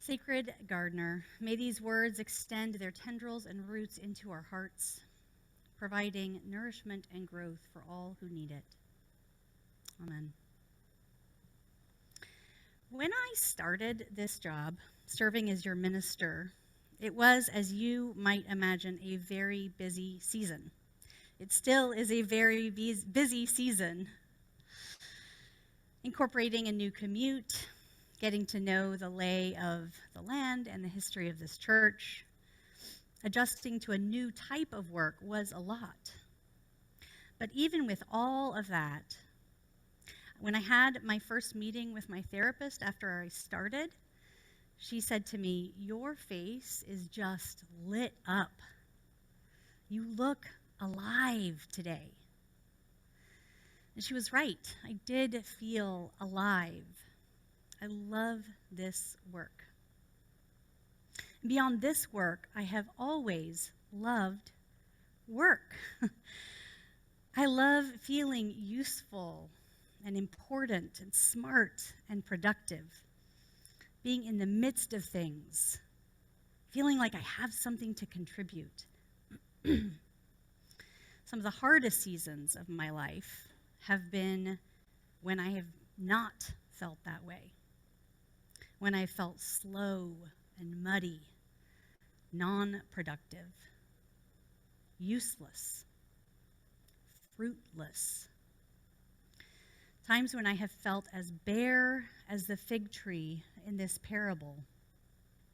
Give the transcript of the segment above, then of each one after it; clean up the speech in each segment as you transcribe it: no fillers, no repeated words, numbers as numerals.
Sacred Gardener, may these words extend their tendrils and roots into our hearts, providing nourishment and growth for all who need it. Amen. When I started this job, serving as your minister, it was, as you might imagine, a very busy season. It still is a very busy season. Incorporating a new commute, getting to know the lay of the land and the history of this church, adjusting to a new type of work was a lot. But even with all of that, when I had my first meeting with my therapist after I started, she said to me, "Your face is just lit up. You look alive today." And she was right. I did feel alive. I love this work. Beyond this work, I have always loved work. I love feeling useful and important and smart and productive, being in the midst of things, feeling like I have something to contribute. Some of the hardest seasons of my life have been when I have not felt that way, when I felt slow and muddy, non-productive, useless, fruitless. Times when I have felt as bare as the fig tree in this parable,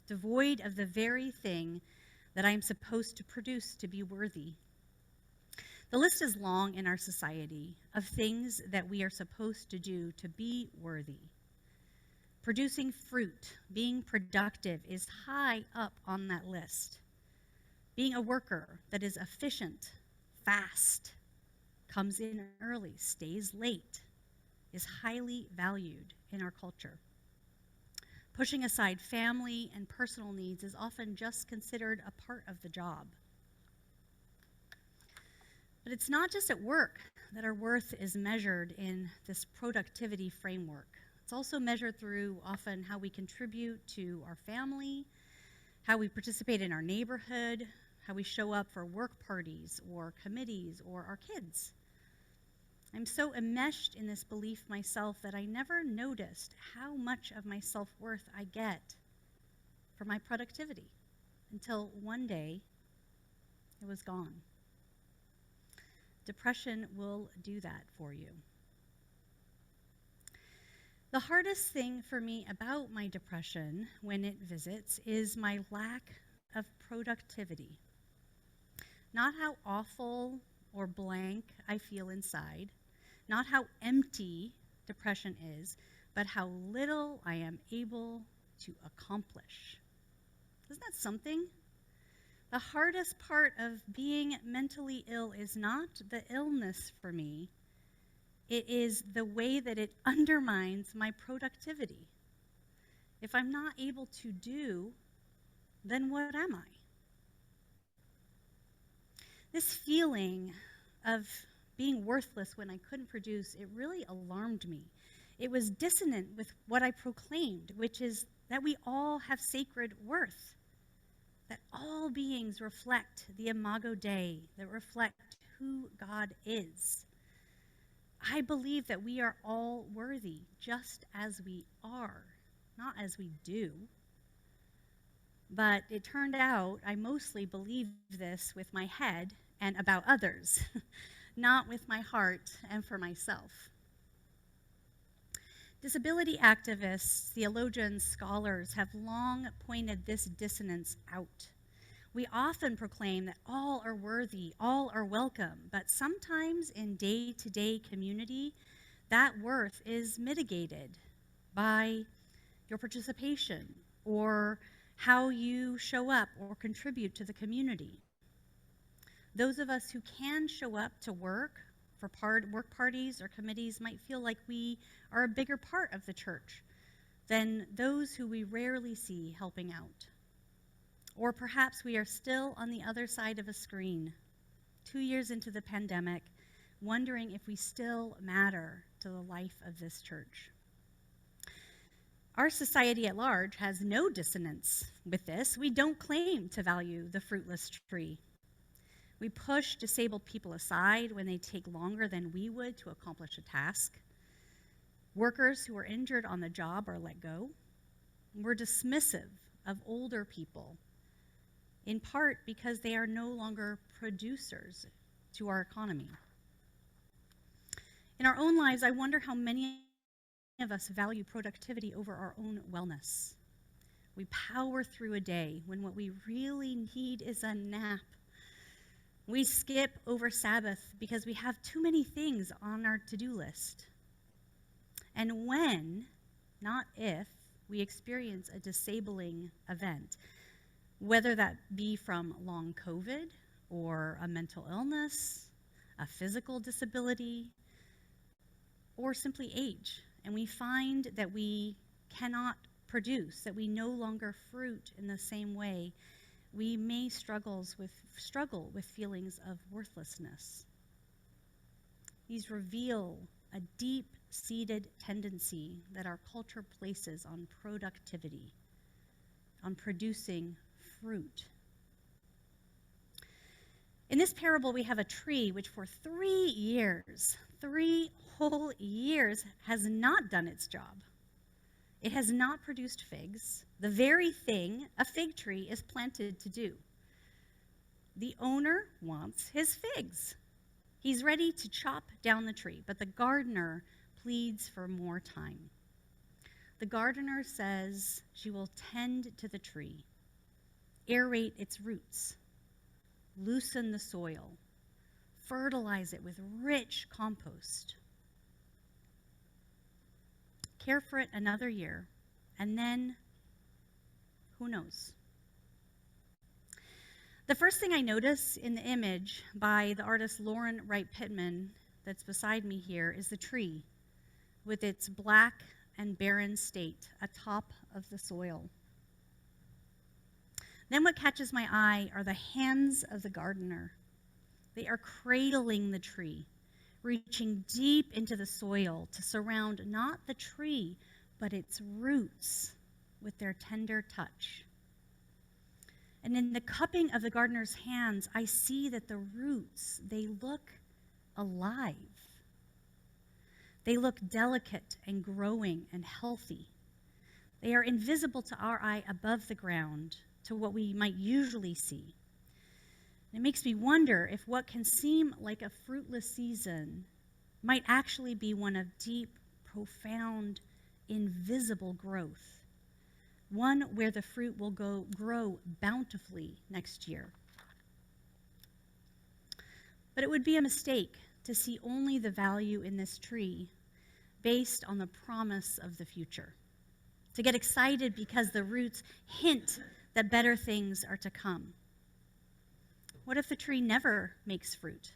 devoid of the very thing that I am supposed to produce to be worthy. The list is long in our society of things that we are supposed to do to be worthy. Producing fruit, being productive is high up on that list. Being a worker that is efficient, fast, comes in early, stays late, is highly valued in our culture. Pushing aside family and personal needs is often just considered a part of the job. But it's not just at work that our worth is measured in this productivity framework. It's also measured through often how we contribute to our family, how we participate in our neighborhood, how we show up for work parties or committees or our kids. I'm so enmeshed in this belief myself that I never noticed how much of my self-worth I get for my productivity until one day it was gone. Depression will do that for you. The hardest thing for me about my depression when it visits is my lack of productivity. Not how awful or blank I feel inside, not how empty depression is, but how little I am able to accomplish. Isn't that something? The hardest part of being mentally ill is not the illness for me. It is the way that it undermines my productivity. If I'm not able to do, then what am I? This feeling of being worthless when I couldn't produce, it really alarmed me. It was dissonant with what I proclaimed, which is that we all have sacred worth, that all beings reflect the Imago Dei, that reflect who God is. I believe that we are all worthy just as we are, not as we do. But it turned out I mostly believed this with my head and about others, not with my heart and for myself. Disability activists, theologians, scholars have long pointed this dissonance out. We often proclaim that all are worthy, all are welcome, but sometimes in day-to-day community, that worth is mitigated by your participation or how you show up or contribute to the community. Those of us who can show up to work for work parties or committees might feel like we are a bigger part of the church than those who we rarely see helping out. Or perhaps we are still on the other side of a screen, 2 years into the pandemic, wondering if we still matter to the life of this church. Our society at large has no dissonance with this. We don't claim to value the fruitless tree. We push disabled people aside when they take longer than we would to accomplish a task. Workers who are injured on the job are let go. We're dismissive of older people, in part because they are no longer producers to our economy. In our own lives, I wonder how many of us value productivity over our own wellness. We power through a day when what we really need is a nap. We skip over Sabbath because we have too many things on our to-do list. And when, not if, we experience a disabling event, whether that be from long COVID or a mental illness, a physical disability, or simply age, and we find that we cannot produce, that we no longer fruit in the same way, we may struggle with feelings of worthlessness. These reveal a deep-seated tendency that our culture places on productivity, on producing fruit. In this parable, we have a tree which for 3 years, 3 whole years, has not done its job. It has not produced figs, the very thing a fig tree is planted to do. The owner wants his figs. He's ready to chop down the tree, but the gardener pleads for more time. The gardener says she will tend to the tree, aerate its roots, loosen the soil, fertilize it with rich compost, care for it another year, and then who knows? The first thing I notice in the image by the artist Lauren Wright Pittman that's beside me here is the tree with its black and barren state atop of the soil. Then what catches my eye are the hands of the gardener. They are cradling the tree, reaching deep into the soil to surround not the tree, but its roots with their tender touch. And in the cupping of the gardener's hands, I see that the roots, they look alive. They look delicate and growing and healthy. They are invisible to our eye above the ground, to what we might usually see. It makes me wonder if what can seem like a fruitless season might actually be one of deep, profound, invisible growth, one where the fruit will grow bountifully next year. But it would be a mistake to see only the value in this tree based on the promise of the future, to get excited because the roots hint that better things are to come. What if the tree never makes fruit?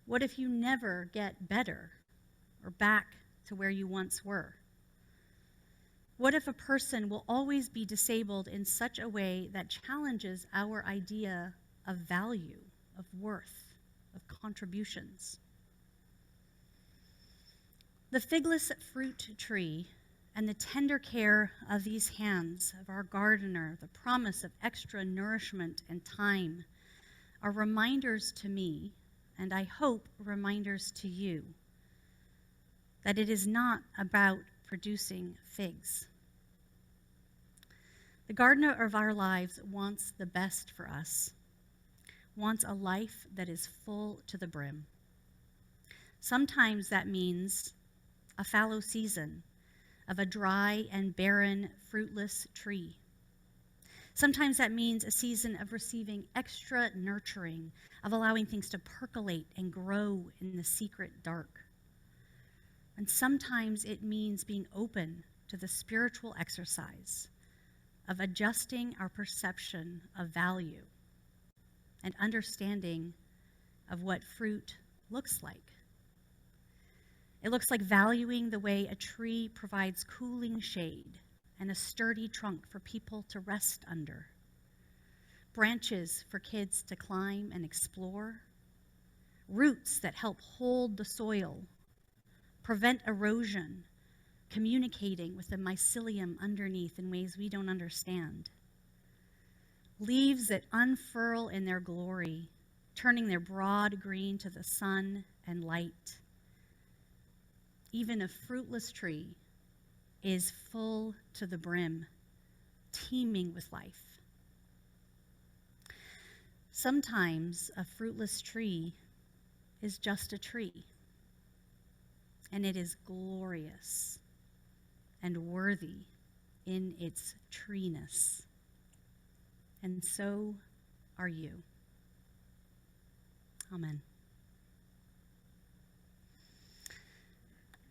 What if you never get better or back to where you once were? What if a person will always be disabled in such a way that challenges our idea of value, of worth, of contributions? The figless fruit tree and the tender care of these hands of our gardener, the promise of extra nourishment and time, are reminders to me, and I hope reminders to you, that it is not about producing figs. The gardener of our lives wants the best for us, wants a life that is full to the brim. Sometimes that means a fallow season of a dry and barren, fruitless tree. Sometimes that means a season of receiving extra nurturing, of allowing things to percolate and grow in the secret dark. And sometimes it means being open to the spiritual exercise of adjusting our perception of value and understanding of what fruit looks like. It looks like valuing the way a tree provides cooling shade and a sturdy trunk for people to rest under, branches for kids to climb and explore, roots that help hold the soil, prevent erosion, communicating with the mycelium underneath in ways we don't understand. Leaves that unfurl in their glory, turning their broad green to the sun and light. Even a fruitless tree is full to the brim, teeming with life. Sometimes a fruitless tree is just a tree, and it is glorious and worthy in its treeness. And so are you. Amen.